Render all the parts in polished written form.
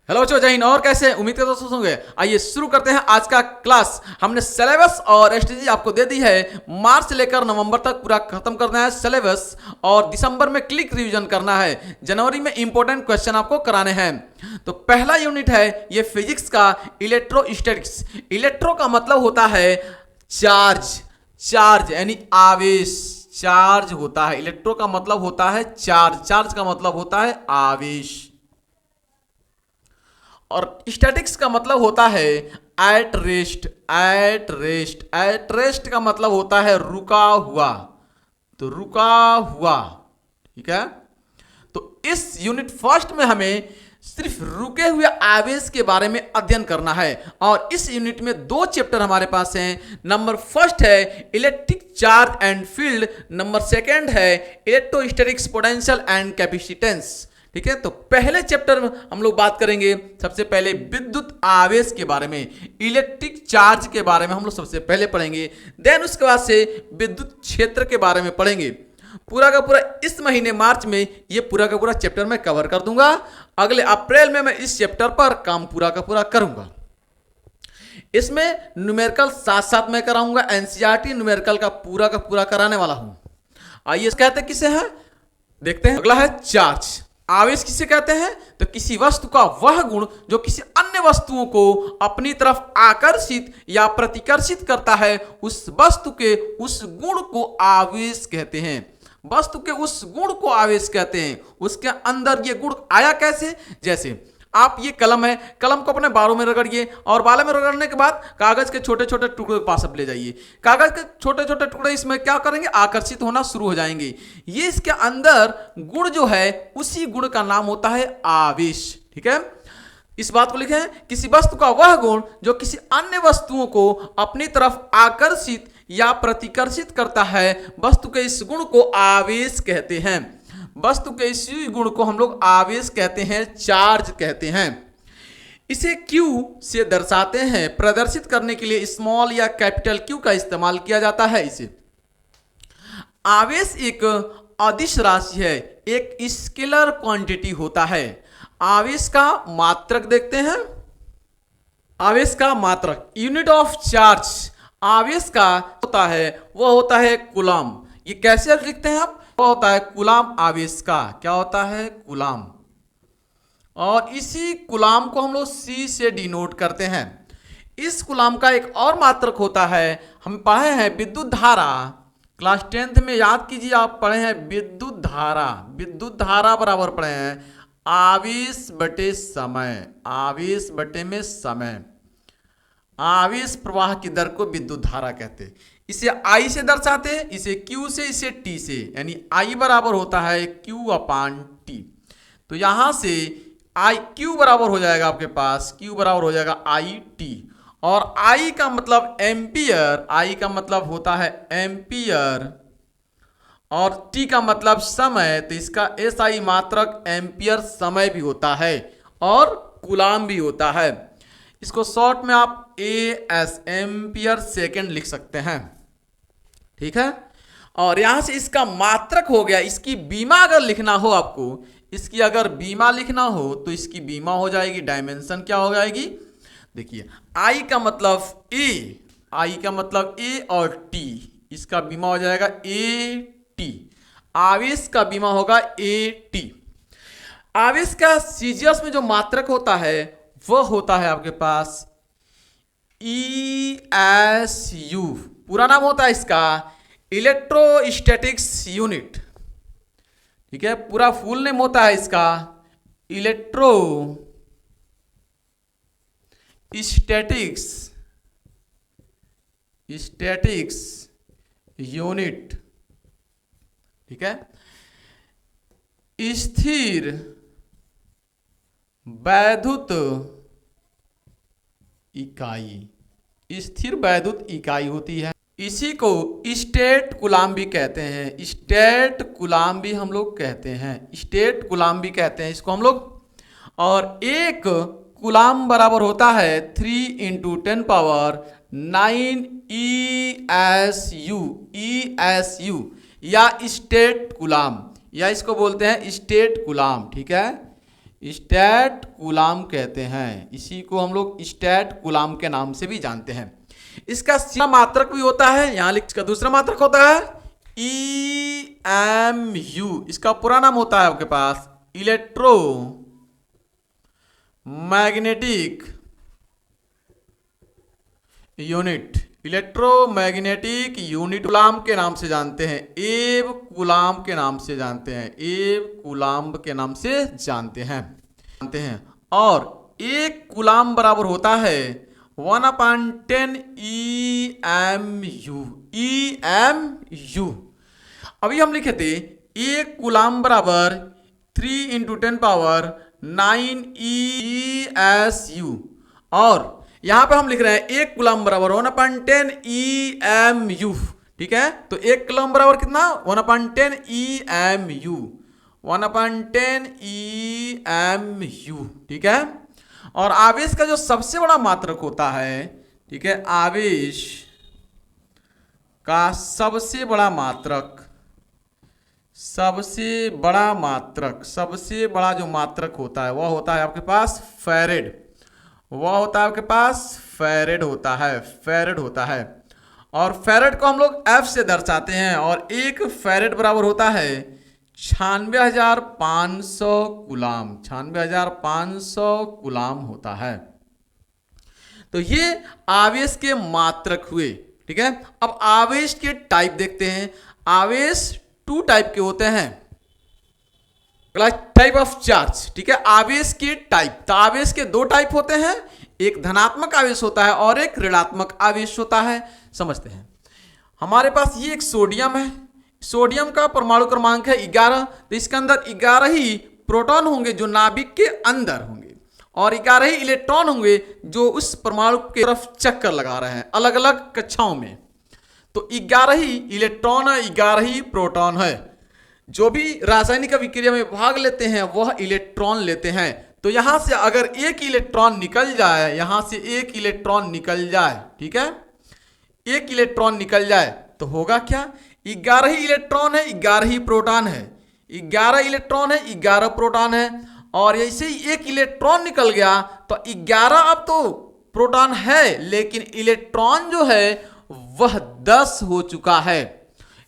Hello बच्चों, जय हिंद। और कैसे उम्मीद करता हूं होंगे। आइए शुरू करते हैं आज का क्लास। हमने सिलेबस और स्ट्रेटजी आपको दे दी है। मार्च से लेकर नवंबर तक पूरा खत्म करना है सिलेबस, और दिसंबर में क्लिक रिवीजन करना है। जनवरी में इंपॉर्टेंट क्वेश्चन आपको कराने हैं। तो पहला यूनिट है ये फिजिक्स का इलेक्ट्रोस्टैटिक्स। इलेक्ट्रो का मतलब होता है चार्ज, चार्ज यानी आवेश। चार्ज होता है, इलेक्ट्रो का मतलब होता है चार्ज, चार्ज का मतलब होता है आवेश। और स्टैटिक्स का मतलब होता है at rest, at rest. At rest का मतलब होता है रुका हुआ, तो रुका हुआ। ठीक है, तो इस यूनिट फर्स्ट में हमें सिर्फ रुके हुए आवेश के बारे में अध्ययन करना है। और इस यूनिट में दो चैप्टर हमारे पास हैं। नंबर फर्स्ट है electric charge and field, number second है इलेक्ट्रोस्टैटिक्स पोटेंशियल एंड कैपेसिटेंस। ठीक है, तो पहले चैप्टर में हम लोग बात करेंगे सबसे पहले विद्युत आवेश के बारे में, इलेक्ट्रिक चार्ज के बारे में हम लोग सबसे पहले पढ़ेंगे। देन उसके बाद से विद्युत क्षेत्र के बारे में पढ़ेंगे। पूरा का पूरा इस महीने मार्च में ये पूरा का पूरा चैप्टर मैं कवर कर दूंगा। अगले अप्रैल में मैं इस चैप्टर पर काम पूरा का पूरा करूंगा। इसमें न्यूमेरिकल साथ साथ मैं कराऊंगा। एनसीईआरटी न्यूमेरिकल का पूरा कराने वाला हूं। आइए कहते किसे है, देखते हैं। अगला है चार्ज। आवेश किसे कहते हैं? तो किसी वस्तु का वह गुण जो किसी अन्य वस्तुओं को अपनी तरफ आकर्षित या प्रतिकर्षित करता है, उस वस्तु के उस गुण को आवेश कहते हैं। वस्तु के उस गुण को आवेश कहते हैं। उसके अंदर ये गुण आया कैसे? जैसे आप ये कलम है, कलम को अपने बालों में रगड़िए और बालों में रगड़ने के बाद कागज के छोटे छोटे टुकड़े के पास ले जाइए। कागज के छोटे छोटे टुकड़े इसमें क्या करेंगे? आकर्षित होना शुरू हो जाएंगे। ये इसके अंदर गुण जो है उसी गुण का नाम होता है आवेश। ठीक है, इस बात को लिखें, किसी वस्तु का वह गुण जो किसी अन्य वस्तुओं को अपनी तरफ आकर्षित या प्रतिकर्षित करता है, वस्तु के इस गुण को आवेश कहते हैं। वस्तु के इसी गुण को हम लोग आवेश कहते हैं, चार्ज कहते हैं। इसे Q से दर्शाते हैं। प्रदर्शित करने के लिए स्मॉल या कैपिटल Q का इस्तेमाल किया जाता है। इसे आवेश एक अदिश राशि है, एक स्केलर क्वांटिटी होता है। आवेश का मात्रक देखते हैं। आवेश का मात्रक, यूनिट ऑफ चार्ज आवेश का होता है, वह होता है कूलम। ये कैसे लिखते हैं आप? वह होता है कूलम आवेश का। क्या होता है? कूलम। और इसी कूलम को हम लोग C से डिनोट करते हैं। इस कूलम का एक और मात्रक होता है, हम पढ़े हैं विद्युत धारा। क्लास 10th में याद कीजिए, आप पढ़े हैं विद्युत धारा। विद्युत धारा बराबर पढ़े हैं आवेश बटे समय, आवेश बटे में समय। आवेश प्रवाह की दर को विद्युत धारा कहते हैं। इसे I से दर्शाते हैं, इसे Q से, इसे T से, यानी I बराबर होता है Q/T। तो यहां से Q बराबर हो जाएगा आपके पास, Q बराबर हो जाएगा IT। और I का मतलब एम्पियर, I का मतलब होता है एम्पियर, और T का मतलब समय। तो इसका SI मात्रक एम्पियर समय भी होता है और कूलम भी होता है। इसको शॉर्ट में आप AS एम्पियर सेकेंड लिख सकते हैं। ठीक है, और यहां से इसका मात्रक हो गया। इसकी बीमा अगर लिखना हो आपको, इसकी अगर बीमा लिखना हो तो इसकी बीमा हो जाएगी, डायमेंशन क्या हो जाएगी? देखिए I का मतलब A, I का मतलब A और T, इसका बीमा हो जाएगा AT। आवेश का बीमा होगा AT। आवेश का सीजीएस में जो मात्रक होता है वह होता है आपके पास ESU। पूरा नाम होता है इसका इलेक्ट्रोस्टैटिक्स यूनिट। ठीक है, पूरा फुल नेम होता है इसका इलेक्ट्रोस्टैटिक्स यूनिट। ठीक है, स्थिर वैद्युत इकाई, स्थिर वैद्युत इकाई होती है। इसी को स्टेट कूलम भी कहते हैं, स्टेट कूलम भी हम लोग कहते हैं, स्टेट कूलम भी कहते हैं इसको हम लोग। और एक कूलम बराबर होता है 3 × 10⁹ ESU या स्टेट कूलम, या इसको बोलते हैं स्टेट कूलम। ठीक है, स्टैट कूलाम कहते हैं। इसी को हम लोग स्टैट कूलाम के नाम से भी जानते हैं। इसका सीधा मात्रक भी होता है, यहां लिख, इसका दूसरा मात्रक होता है EMU। इसका पूरा नाम होता है आपके पास electro magnetic unit. Electromagnetic unit Coulomb के नाम से जानते हैं, एब कूलाम के नाम से जानते हैं, एब कूलाम के नाम से जानते हैं। और एक कूलाम बराबर होता है 1/10 EMU। EMU अभी हम लिखे थे एक कूलाम बराबर 3 × 10⁹ ESU। और यहां पे हम लिख रहे हैं एक कूलाम बराबर 1/10 EMU। ठीक है, तो एक कूलाम बराबर कितना 1/10 EMU, 1/10 EMU। ठीक है, और आवेश का जो सबसे बड़ा मात्रक होता है, ठीक है, आवेश का सबसे बड़ा मात्रक, सबसे बड़ा जो मात्रक होता है वह होता है आपके पास फैरेड। वह होता है आपके पास फैरेड होता है। और फैरेड को हम लोग F से दर्शाते हैं, और एक फैरेड बराबर होता है 96,500 कूलाम। 96,500 कूलाम होता है। तो ये आवेश के मात्रक हुए। ठीक है, अब आवेश के टाइप देखते हैं। आवेश 2 टाइप के होते हैं, टाइप ऑफ चार्ज। ठीक है, आवेश के टाइप, तो आवेश के 2 टाइप होते हैं, एक धनात्मक आवेश होता है और एक ऋणात्मक आवेश होता है। समझते हैं, हमारे पास ये एक सोडियम है, सोडियम का परमाणु क्रमांक है 11, तो इसके अंदर 11 ही प्रोटॉन होंगे जो नाभिक के अंदर होंगे, और 11 ही इलेक्ट्रॉन होंगे जो उस परमाणु की तरफ चक्कर लगा रहे हैं अलग अलग कक्षाओं में। तो 11 ही इलेक्ट्रॉन है, 11 ही प्रोटॉन है। जो भी रासायनिक अभिक्रिया में भाग लेते हैं वह इलेक्ट्रॉन लेते हैं। तो यहां से अगर एक इलेक्ट्रॉन निकल जाए, यहां से एक इलेक्ट्रॉन निकल जाए, ठीक है, एक इलेक्ट्रॉन निकल जाए तो होगा क्या, 11 ही इलेक्ट्रॉन है, 11 ही प्रोटॉन है, 11 इलेक्ट्रॉन है, 11 प्रोटॉन है। और ऐसे ही एक इलेक्ट्रॉन निकल गया तो 11 अब तो प्रोटॉन है, लेकिन इलेक्ट्रॉन जो है वह 10 हो चुका है।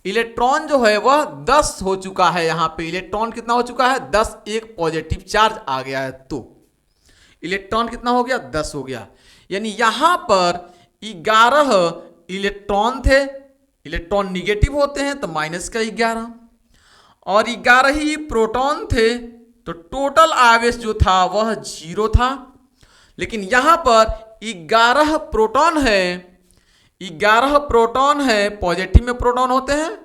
इलेक्ट्रॉन जो है वह 10 हो चुका है। यहां पे इलेक्ट्रॉन कितना हो चुका है 10, एक पॉजिटिव चार्ज आ गया है, तो इलेक्ट्रॉन कितना हो गया 10 हो गया। यानी यहां पर 11 इलेक्ट्रॉन थे, इलेक्ट्रॉन निगेटिव होते हैं तो माइनस का 11, और 11 ही प्रोटॉन थे तो टोटल आवेश जो था वह 0 था। लेकिन यहां पर 11 प्रोटॉन है, 11 प्रोटॉन है, पॉजिटिव में प्रोटॉन होते हैं,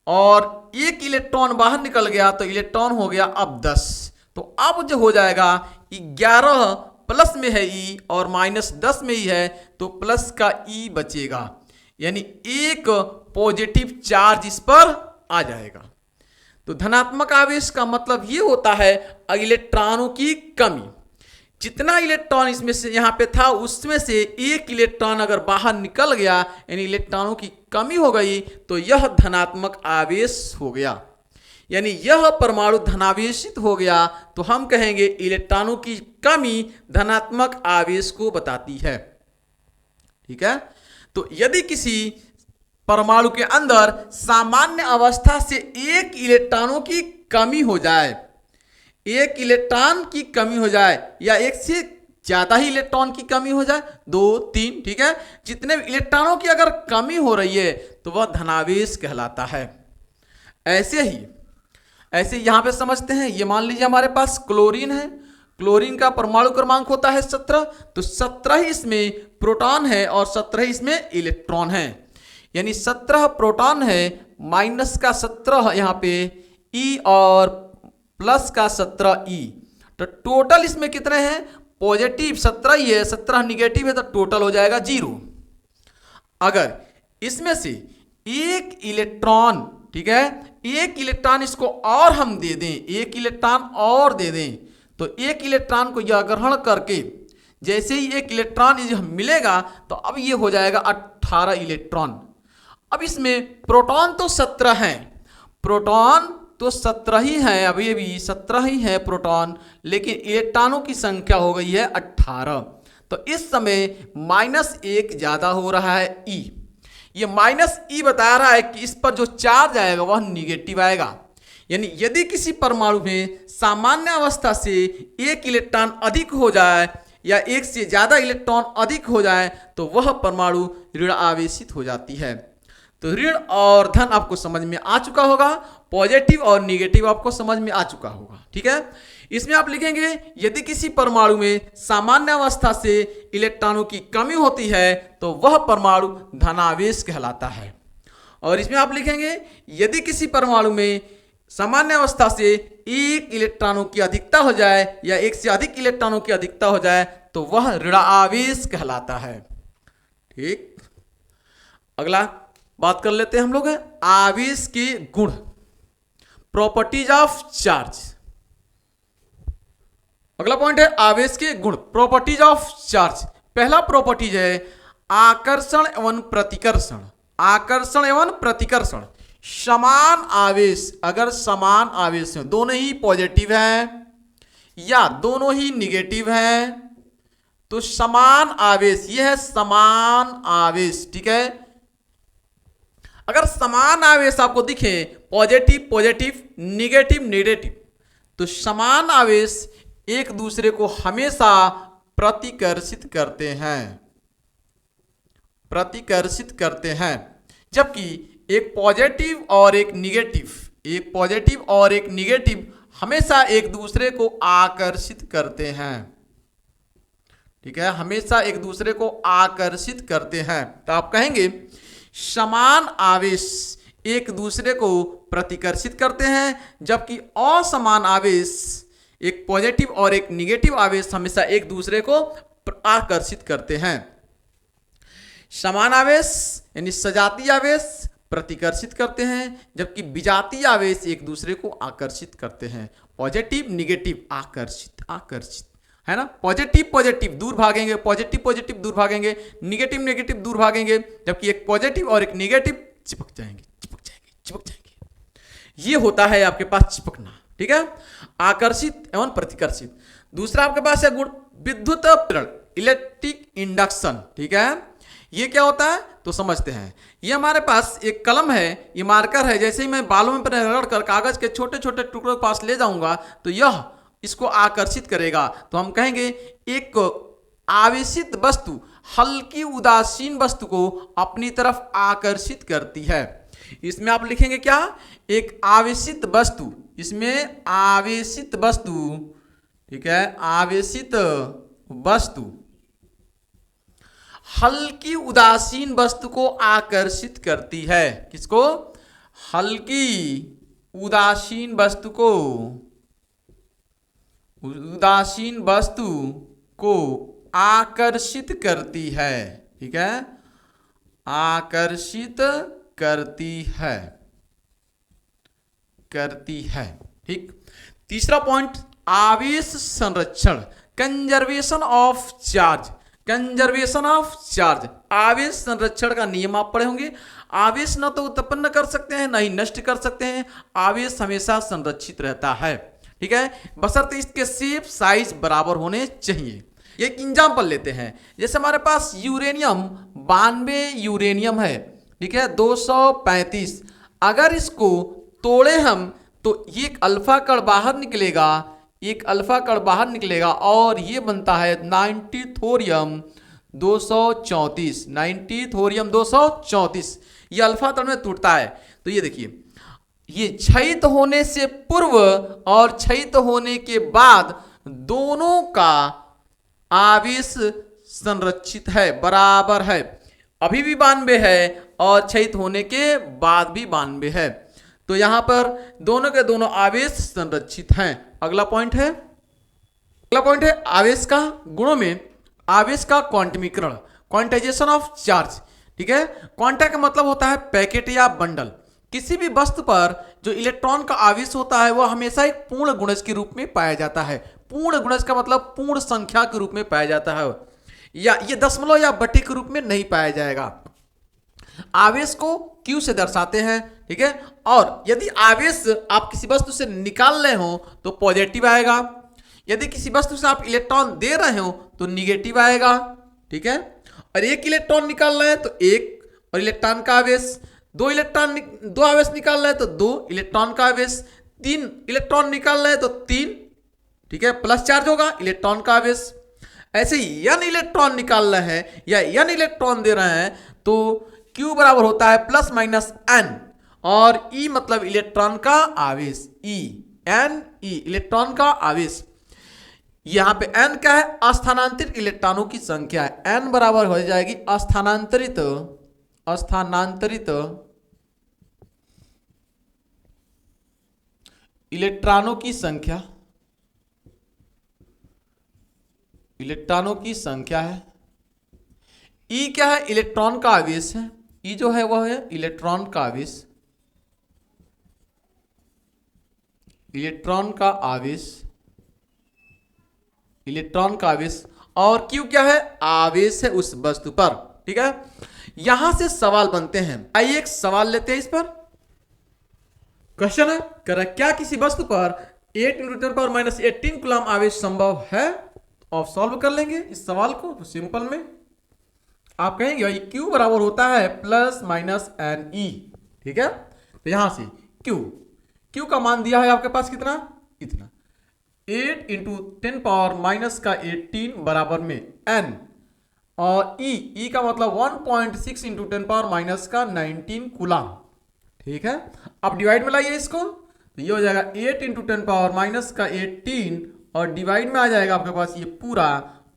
और एक इलेक्ट्रॉन बाहर निकल गया तो इलेक्ट्रॉन हो गया अब 10। तो अब जो हो जाएगा 11 प्लस में है E और -10 में ही है, तो प्लस का E बचेगा, यानी एक पॉजिटिव चार्ज इस पर आ जाएगा। तो धनात्मक आवेश का मतलब ये होता है इलेक्ट्रॉनों की कमी। जितना इलेक्ट्रॉन इसमें से यहां पे था उसमें से एक इलेक्ट्रॉन अगर बाहर निकल गया, यानी इलेक्ट्रॉनों की कमी हो गई, तो यह धनात्मक आवेश हो गया, यानी यह परमाणु धनावेशित हो गया। तो हम कहेंगे इलेक्ट्रॉनों की कमी धनात्मक आवेश को बताती है। ठीक है, तो यदि किसी परमाणु के अंदर सामान्य अवस्था से एक इलेक्ट्रॉनों की कमी हो जाए, एक इलेक्ट्रॉन की कमी हो जाए, या एक से ज्यादा ही इलेक्ट्रॉन की कमी हो जाए, 2, 3, ठीक है, जितने इलेक्ट्रॉनों की अगर कमी हो रही है तो वह धनावेश कहलाता है। ऐसे यहां पे समझते हैं, ये मान लीजिए हमारे पास क्लोरीन है, क्लोरीन का परमाणु क्रमांक होता है 17, तो 17 ही इसमें प्रोटॉन है और 17 ही इसमें इलेक्ट्रॉन है, यानी 17 प्रोटॉन है, माइनस का 17 यहां पे E और प्लस का 17 E, तो टोटल इसमें कितने हैं, पॉजिटिव 17 ही है, 17 निगेटिव है, तो टोटल हो जाएगा 0। अगर इसमें से एक इलेक्ट्रॉन, ठीक है, एक इलेक्ट्रॉन इसको और हम दे दें, एक इलेक्ट्रॉन और दे दें, तो एक इलेक्ट्रॉन को यह ग्रहण करके जैसे ही एक इलेक्ट्रॉन मिलेगा तो अब ये हो जाएगा 18 इलेक्ट्रॉन। अब इसमें प्रोटॉन तो 17 हैं, प्रोटॉन तो 17 ही है, अभी अभी 17 ही है प्रोटॉन, लेकिन इलेक्ट्रॉनों की संख्या हो गई है 18। तो इस समय -1 ज्यादा हो रहा है E। ये -E बता रहा है कि इस पर जो चार्ज आएगा वह निगेटिव आएगा। यानी यदि किसी परमाणु में सामान्य अवस्था से एक इलेक्ट्रॉन अधिक हो जाए या एक से ज्यादा इलेक्ट्रॉन अधिक हो जाए तो वह परमाणु ऋण आवेशित हो जाती है। तो ऋण और धन आपको समझ में आ चुका होगा, पॉजिटिव और निगेटिव आपको समझ में आ चुका होगा। ठीक है, इसमें आप लिखेंगे यदि किसी परमाणु में सामान्य अवस्था से इलेक्ट्रॉनों की कमी होती है तो वह परमाणु धनावेश कहलाता है। और इसमें आप लिखेंगे यदि किसी परमाणु में सामान्य अवस्था से एक इलेक्ट्रॉनों की अधिकता हो जाए या एक से अधिक इलेक्ट्रॉनों की अधिकता हो जाए तो वह ऋणावेश कहलाता है। ठीक, अगला बात कर लेते हैं हम लोग आवेश के गुण, प्रॉपर्टीज ऑफ चार्ज। अगला पॉइंट है आवेश के गुण, प्रॉपर्टीज ऑफ चार्ज। पहला प्रॉपर्टीज है आकर्षण एवं प्रतिकर्षण। आकर्षण एवं प्रतिकर्षण, समान आवेश, अगर समान आवेश है, दोनों ही पॉजिटिव है या दोनों ही निगेटिव है, तो समान आवेश, यह है समान आवेश। ठीक है, अगर समान आवेश आपको दिखे, पॉजिटिव पॉजिटिव, नेगेटिव नेगेटिव, तो समान आवेश एक दूसरे को हमेशा प्रतिकर्षित करते हैं, प्रतिकर्षित करते हैं। जबकि एक पॉजिटिव और एक निगेटिव, एक पॉजिटिव और एक निगेटिव हमेशा एक दूसरे को आकर्षित करते हैं। ठीक है, हमेशा एक दूसरे को आकर्षित करते हैं। तो आप कहेंगे समान आवेश एक दूसरे को प्रतिकर्षित करते हैं, जबकि असमान आवेश, एक पॉजिटिव और एक निगेटिव आवेश हमेशा एक दूसरे को आकर्षित करते हैं। समान आवेश यानी सजातीय आवेश प्रतिकर्षित करते हैं, जबकि विजातीय आवेश एक दूसरे को आकर्षित करते हैं। पॉजिटिव निगेटिव आकर्षित आकर्षित, है ना, पॉजिटिव पॉजिटिव दूर भागेंगे, पॉजिटिव पॉजिटिव दूर भागेंगे, निगेटिव नेगेटिव दूर भागेंगे, जबकि एक पॉजिटिव और एक निगेटिव चिपक जाएंगे चिपक जाएंगे चिपक जाएंगे। ये होता है आपके पास चिपकना। ठीक है, आकर्षित एवं प्रतिकर्षित। दूसरा आपके पास है गुण विद्युत प्रेरण, इलेक्ट्रिक इंडक्शन। ठीक है, ये क्या होता है तो समझते हैं। ये हमारे पास एक कलम है, ये मार्कर है, जैसे ही मैं बालों में रगड़ कर कागज के छोटे छोटे टुकड़ों के पास ले जाऊंगा तो यह इसको आकर्षित करेगा। तो हम कहेंगे एक आवेशित वस्तु हल्की उदासीन वस्तु को अपनी तरफ आकर्षित करती है। इसमें आप लिखेंगे क्या, एक आवेशित वस्तु, इसमें आवेशित वस्तु, ठीक है, आवेशित वस्तु हल्की उदासीन वस्तु को आकर्षित करती है। किसको, हल्की उदासीन वस्तु को, उदासीन वस्तु को आकर्षित करती है। ठीक है, आकर्षित करती है, करती है। ठीक, तीसरा पॉइंट आवेश संरक्षण, conservation of charge, conservation of charge. आवेश संरक्षण का नियम आप पढ़े होंगे। आवेश न तो उत्पन्न कर सकते हैं न ही नष्ट कर सकते हैं, आवेश हमेशा संरक्षित रहता है। ठीक है, बशर्ते इसके शेप साइज बराबर होने चाहिए। एक एग्जाम्पल लेते हैं, जैसे हमारे पास यूरेनियम 92 यूरेनियम है, ठीक है, 235। अगर इसको तोड़े हम तो एक अल्फा कण बाहर निकलेगा, एक अल्फा कण बाहर निकलेगा और ये बनता है 90 थोरियम 234, 90 थोरियम 234। ये अल्फा कण में टूटता है। तो ये देखिए, ये क्षयित होने से पूर्व और क्षयित होने के बाद दोनों का आवेश संरक्षित है, बराबर है। अभी भी 92 है और क्षयित होने के बाद भी 92 है। तो यहां पर दोनों के दोनों आवेश संरक्षित हैं। अगला पॉइंट है, अगला पॉइंट है आवेश का गुणों में आवेश का क्वांटमीकरण, क्वांटाइजेशन ऑफ चार्ज। ठीक है, क्वांटा का मतलब होता है पैकेट या बंडल। किसी भी वस्तु पर जो इलेक्ट्रॉन का आवेश होता है वह हमेशा एक पूर्ण गुणज के रूप में पाया जाता है। पूर्ण गुणज का मतलब पूर्ण संख्या के रूप में पाया जाता है, या ये दशमलव या बटे के रूप में नहीं पाया जाएगा। आवेश को Q से दर्शाते हैं, ठीक है। और यदि आवेश आप किसी वस्तु से निकाल रहे हो तो पॉजिटिव आएगा, यदि किसी वस्तु से आप इलेक्ट्रॉन दे रहे हो तो निगेटिव आएगा, ठीक है। और एक इलेक्ट्रॉन निकाल रहे हैं तो एक और इलेक्ट्रॉन का आवेश, दो आवेश निकाल रहे हैं तो दो इलेक्ट्रॉन का आवेश, तीन इलेक्ट्रॉन निकाल रहे हैं तो तीन, ठीक है, प्लस चार्ज होगा इलेक्ट्रॉन का आवेश। ऐसे n इलेक्ट्रॉन निकाल रहे हैं या n इलेक्ट्रॉन दे रहे हैं तो Q बराबर होता है प्लस माइनस n, और E मतलब इलेक्ट्रॉन का आवेश, E n E इलेक्ट्रॉन का आवेश। यहां पे n क्या है, अस्थानांतरित इलेक्ट्रॉनों की संख्या है, n बराबर हो जाएगी अस्थानांतरित इलेक्ट्रॉनों की संख्या, इलेक्ट्रॉनों की संख्या है। E क्या है, इलेक्ट्रॉन का आवेश है, E जो है वह है इलेक्ट्रॉन का आवेश, इलेक्ट्रॉन का आवेश, इलेक्ट्रॉन का आवेश। और Q क्या है, आवेश है उस वस्तु पर, ठीक है। यहां से सवाल बनते हैं, आइए एक सवाल लेते हैं इस पर। क्वेश्चन है कह रहा है क्या किसी वस्तु पर 8 × 10⁻18 कूलम आवेश संभव है। आप सॉल्व कर लेंगे इस सवाल को तो सिंपल में आप कहेंगे भाई Q बराबर होता है प्लस माइनस एन ई, ठीक है। तो यहां से Q का मान दिया है आपके पास कितना, इतना 8 × 10⁻−18 बराबर में n, और E का मतलब 1.6 × 10⁻−19 कूलम, ठीक है। अब डिवाइड में लाइए इसको तो ये हो जाएगा 8 × 10⁻18 और डिवाइड में आ जाएगा आपके पास ये पूरा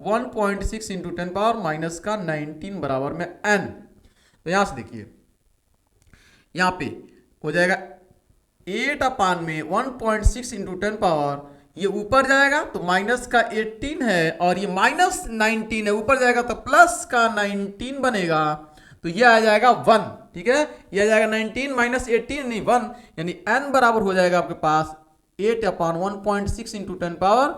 1.6 × 10⁻19 बराबर में n। तो यहां से देखिए यहां पे हो जाएगा 8 अपान में 1.6 × 10 ये ऊपर जाएगा तो माइनस का 18 है और ये माइनस 19 है, ऊपर जाएगा तो प्लस का 19 बनेगा, तो ये आ जाएगा 1, ठीक है। ये आ जाएगा 19 माइनस 18 नहीं 1, यानी n बराबर हो जाएगा आपके पास 8 अपान 1.6 × 10,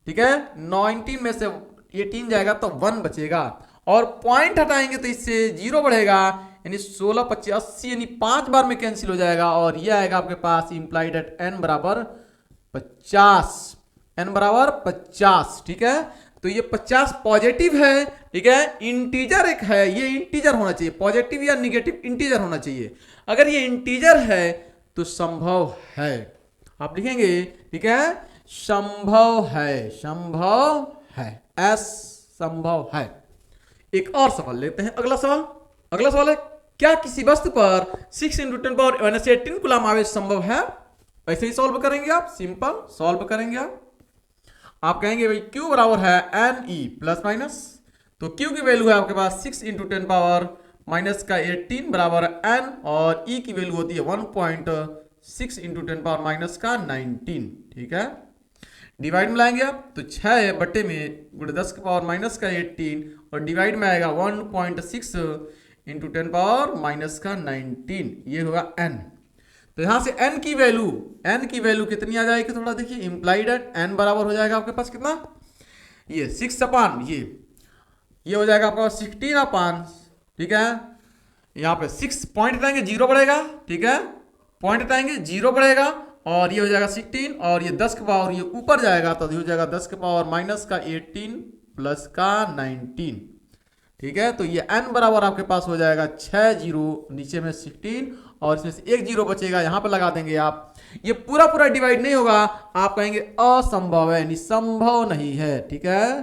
ठीक है। 19 में से 18 जाएगा तो 1 बचेगा, और पॉइंट हटाएंगे तो इससे 0 बढ़ेगा, यानी 16 25 80 यानी 5 बार में कैंसिल हो जाएगा, और ये आएगा आपके पास इंप्लाइड एट n बराबर 50, n बराबर 50, ठीक है। तो ये 50 पॉजिटिव है, ठीक है, इंटीजर एक है, ये इंटीजर होना चाहिए, पॉजिटिव या निगेटिव इंटीजर होना चाहिए। अगर ये इंटीजर है तो संभव है, आप लिखेंगे, ठीक है, संभव है एस संभव है। एक और सवाल लेते हैं, अगला सवाल है क्या किसी वस्तु पर 6 × 10⁻18 कूलम आवेश संभव है। ऐसे ही सॉल्व करेंगे आप, सिंपल सॉल्व करेंगे आप कहेंगे भाई Q बराबर है एन ई प्लस माइनस, तो Q की वैल्यू है आपके पास 6 × 10⁻18 बराबर n, और E की वैल्यू होती है 1.6 × 10⁻19, ठीक है। डिवाइड में लाएंगे आप तो 6 बटे में गुणे 10⁻−18 और डिवाइड में आएगा 1.6 × 10⁻−19, ये होगा n। तो यहां से n की वैल्यू कितनी आ जाएगी, थोड़ा देखिए, इंप्लाइड एट n बराबर हो जाएगा आपके पास कितना, ये 6 अपान ये हो जाएगा आपका 16 अपान, ठीक है। यहाँ पे 6 पॉइंट हटाएंगे 0 बढ़ेगा, ठीक है, पॉइंट हटाएंगे 0 बढ़ेगा, और ये हो जाएगा 16 और ये 10 के पावर ये ऊपर जाएगा तो ये हो जाएगा 10 के पावर -18 प्लस का 19, ठीक है। तो ये n बराबर आपके पास हो जाएगा 6 0 नीचे में 16 और इसमें से एक 0 बचेगा, यहां पर लगा देंगे आप। ये पूरा डिवाइड नहीं होगा, आप कहेंगे असंभव है, यानी संभव नहीं है, ठीक है,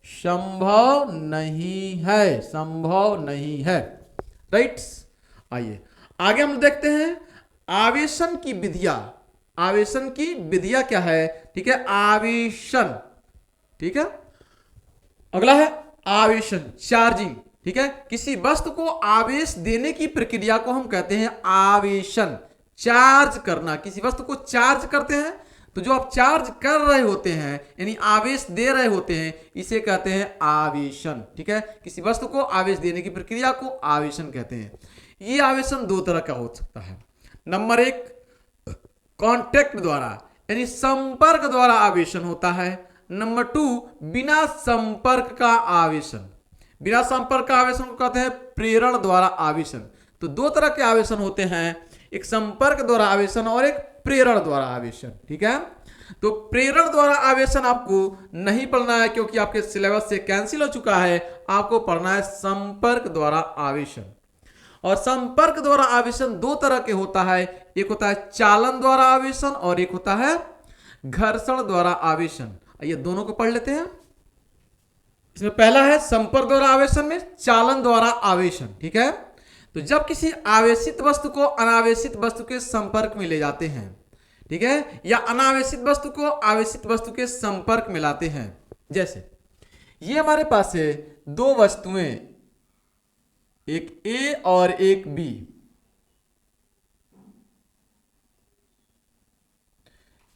संभव नहीं है, राइट। आइए आगे हम देखते हैं आवेशन की विधियां क्या है, ठीक है, आवेशन, ठीक है। अगला है आवेशन, चार्जिंग, ठीक है। किसी वस्तु को आवेश देने की प्रक्रिया को हम कहते हैं आवेशन, चार्ज करना। किसी वस्तु को चार्ज करते हैं तो जो आप चार्ज कर रहे होते हैं यानी आवेश दे रहे होते हैं, इसे कहते हैं आवेशन, ठीक है। किसी वस्तु को आवेश देने की प्रक्रिया को आवेशन कहते हैं। ये आवेशन दो तरह का हो सकता है। नंबर 1 कांटेक्ट द्वारा यानी संपर्क द्वारा आवेशन होता है। नंबर 2 बिना संपर्क का आवेशन। बिना संपर्क का आवेशन को कहते हैं प्रेरण द्वारा आवेशन। तो दो तरह के आवेशन होते हैं, एक संपर्क द्वारा आवेशन और एक प्रेरण द्वारा आवेशन। ठीक है, तो प्रेरण द्वारा आवेशन आपको नहीं पढ़ना है क्योंकि आपके सिलेबस से कैंसिल हो चुका है। आपको पढ़ना है संपर्क द्वारा आवेशन। और संपर्क द्वारा आवेशन दो तरह के होता है, एक होता है चालन द्वारा आवेशन और एक होता है घर्षण द्वारा आवेशन। ये दोनों को पढ़ लेते हैं। इसमें पहला है संपर्क द्वारा आवेशन में चालन द्वारा आवेशन। ठीक है, तो जब किसी आवेशित वस्तु को अनावेशित वस्तु के संपर्क में ले जाते हैं, ठीक है, या अनावेशित वस्तु को आवेशित वस्तु के संपर्क में लाते हैं। जैसे ये हमारे पास है दो वस्तुएं, एक ए और एक बी।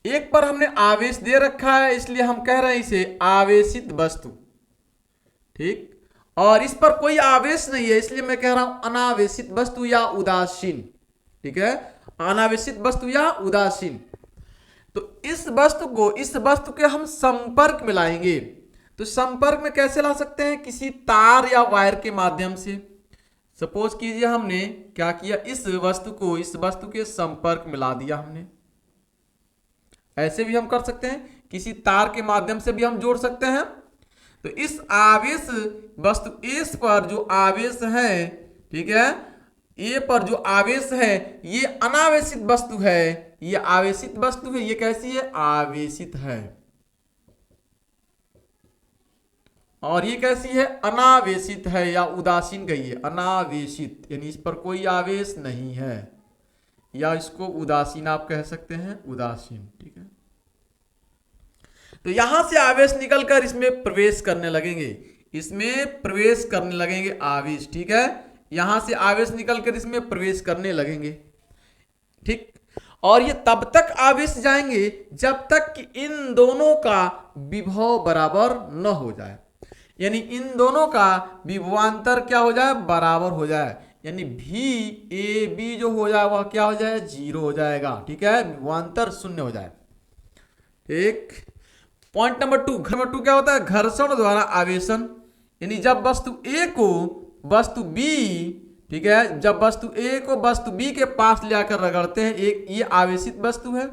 एक पर हमने आवेश दे रखा है इसलिए हम कह रहे हैं इसे आवेशित वस्तु। ठीक, और इस पर कोई आवेश नहीं है इसलिए मैं कह रहा हूं अनावेशित वस्तु या उदासीन। ठीक है, अनावेशित वस्तु या उदासीन। तो इस वस्तु को इस वस्तु के हम संपर्क में लाएंगे। तो संपर्क में कैसे ला सकते हैं? किसी तार या वायर के माध्यम से। सपोज कीजिए हमने क्या किया, इस वस्तु को इस वस्तु के संपर्क में ला दिया हमने। ऐसे भी हम कर सकते हैं, किसी तार के माध्यम से भी हम जोड़ सकते हैं। तो इस आवेश वस्तु एस पर जो आवेश है, ठीक है, ए पर जो आवेश है ये अनावेशित वस्तु है, ये आवेशित वस्तु है। ये कैसी है? आवेशित है। और ये कैसी है? अनावेशित है या उदासीन कहिए, अनावेशित, यानी इस पर कोई आवेश नहीं है, या इसको उदासीन आप कह सकते हैं, उदासीन। ठीक है, तो यहां से आवेश निकलकर इसमें प्रवेश करने लगेंगे, इसमें प्रवेश करने लगेंगे आवेश। ठीक है, यहां से आवेश निकलकर इसमें प्रवेश करने लगेंगे। ठीक, और ये तब तक आवेश जाएंगे जब तक कि इन दोनों का विभव बराबर न हो जाए, यानी इन दोनों का विभवांतर क्या हो जाए? बराबर हो जाए, यानी भी ए बी जो हो जाए वह क्या हो जाए? 0 हो जाएगा। ठीक है, विभवांतर 0 हो जाए। ठीक, पॉइंट नंबर 2 क्या होता है? घर्षण द्वारा आवेशन, यानी जब वस्तु ए को वस्तु बी, ठीक है, जब वस्तु ए को वस्तु बी के पास ले आकर रगड़ते हैं, एक ये आवेशित वस्तु है,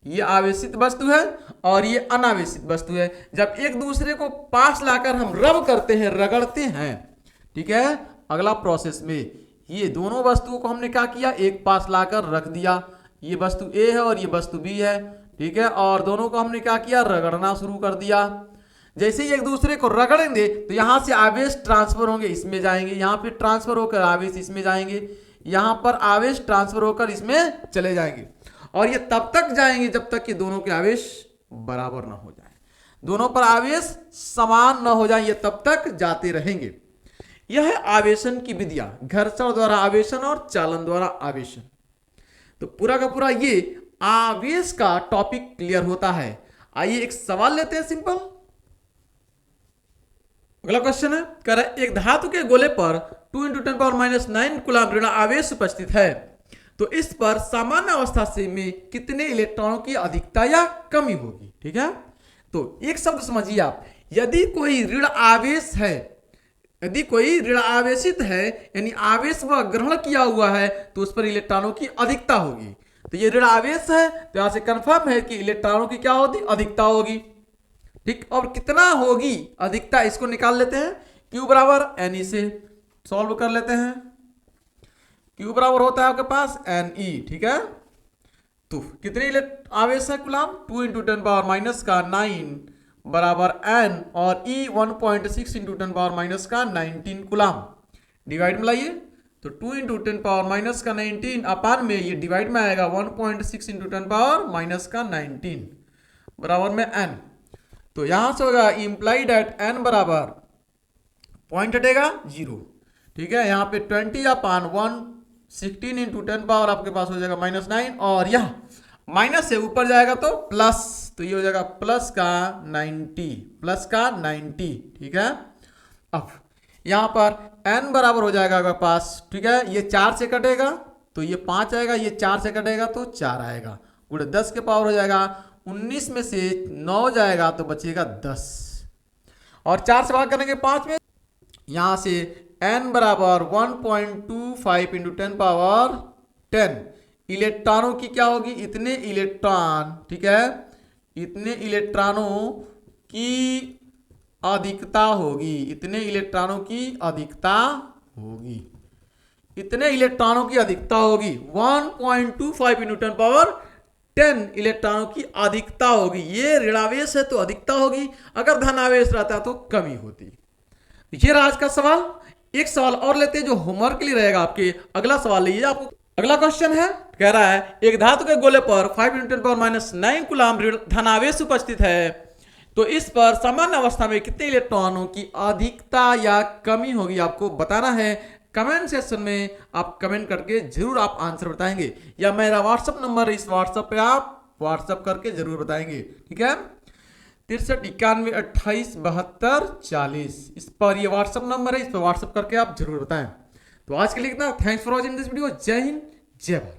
ये आवेशित वस्तु है और ये अनावेशित वस्तु है। जब एक दूसरे को पास लाकर हम रब करते हैं, रगड़ते हैं, ठीक है, अगला प्रोसेस में ये दोनों वस्तुओं को हमने क्या किया? एक पास लाकर रख दिया। ये वस्तु ए है और ये वस्तु बी है। ठीक है, और दोनों को हमने क्या किया? रगड़ना शुरू कर दिया। जैसे ही एक दूसरे को रगड़ेंगे तो यहां से आवेश ट्रांसफर होंगे, इसमें जाएंगे, यहां पे ट्रांसफर होकर आवेश इसमें जाएंगे, यहां पर आवेश ट्रांसफर होकर इसमें चले जाएंगे। और ये तब तक जाएंगे जब तक कि दोनों के आवेश बराबर ना हो जाए, दोनों पर आवेश समान ना हो जाए, ये तब तक जाते रहेंगे। यह है आवेशन की विधियां, घर्षण द्वारा आवेशन और चालन द्वारा आवेशन। तो पूरा का पूरा ये आवेश का टॉपिक क्लियर होता है। आइए एक सवाल लेते हैं सिंपल। अगला क्वेश्चन है, कह रहा है एक धातु के गोले पर 2 × 10⁻⁹ कूलम्ब ऋण आवेश उपस्थित है, तो इस पर सामान्य अवस्था से में कितने इलेक्ट्रॉनों की अधिकता या कमी होगी? ठीक है, तो एक शब्द समझिए आप, यदि कोई ऋण आवेश है, यदि कोई ऋण आवेशित है, यानी आवेश वह ग्रहण किया हुआ है, तो उस पर इलेक्ट्रॉनों की अधिकता होगी। तो ये ऋण आवेश है तो यहां से कंफर्म है कि इलेक्ट्रॉनों की क्या होगी? अधिकता होगी। ठीक, और कितना होगी अधिकता? इसको निकाल लेते हैं, Q बराबर Ne से सॉल्व कर लेते हैं। Q बराबर होता है आपके पास Ne। ठीक है, तो कितने आवेश है कूलम्ब? 2 × 10⁻⁹ बराबर n और E 1.6 × 10⁻⁹ कूलम्ब। डिवाइड में लाइए तो 2 × 10⁻⁹ अपान में ये डिवाइड में आएगा 1.6 × 10⁻⁹ बराबर में n। तो यहां से होगा इंप्लाइड एट n बराबर पॉइंट हटेगा 0। ठीक है, यहाँ पे 20 अपान 116 × 10 आपके पास हो जाएगा -9, और यह माइनस से ऊपर जाएगा तो प्लस, तो ये हो जाएगा प्लस का 90। ठीक है, अब यहां पर n बराबर हो जाएगा आपके पास। ठीक है, ये 4 से कटेगा तो ये 5 आएगा, ये 4 से कटेगा तो 4 आएगा, गुणे 10 के पावर हो जाएगा 19 में से 9 जाएगा तो बचेगा 10, और 4 से भाग करेंगे 5 में, यहां से n बराबर 1.25 इंटू 10 पावर 10 इलेक्ट्रॉनों की क्या होगी, इतने इलेक्ट्रॉन, ठीक है, इतने इलेक्ट्रॉनों की अधिकता होगी, इतने इलेक्ट्रॉनों की अधिकता होगी, इतने इलेक्ट्रॉनों की अधिकता होगी, 1.25 इंटू 10 पावर 10 इलेक्ट्रॉनों की अधिकता होगी। ये ऋणावेश है तो अधिकता होगी, अगर धनावेश रहता तो कमी होती। ये रहा आज का सवाल। एक सवाल और लेते हैं जो होमवर्क के लिए रहेगा आपके। अगला सवाल लीजिए, आपको अगला क्वेश्चन है, कह रहा है एक धातु के गोले पर 5 × 10⁻⁹ कूलम्ब धनावेश उपस्थित है, तो इस पर सामान्य अवस्था में कितने इलेक्ट्रॉनों की अधिकता या कमी होगी, आपको बताना है। कमेंट सेक्शन में आप कमेंट करके जरूर आप आंसर बताएंगे, या मेरा व्हाट्सअप नंबर है, इस व्हाट्सअप पे आप व्हाट्सअप करके जरूर बताएंगे, ठीक है। 63 91 28 72 40 इस पर ये व्हाट्सअप नंबर है, इस पर व्हाट्सअप करके आप जरूर बताएं। तो आज के लिए इतना। Thanks for watching this video. जय हिंद, जय भारत।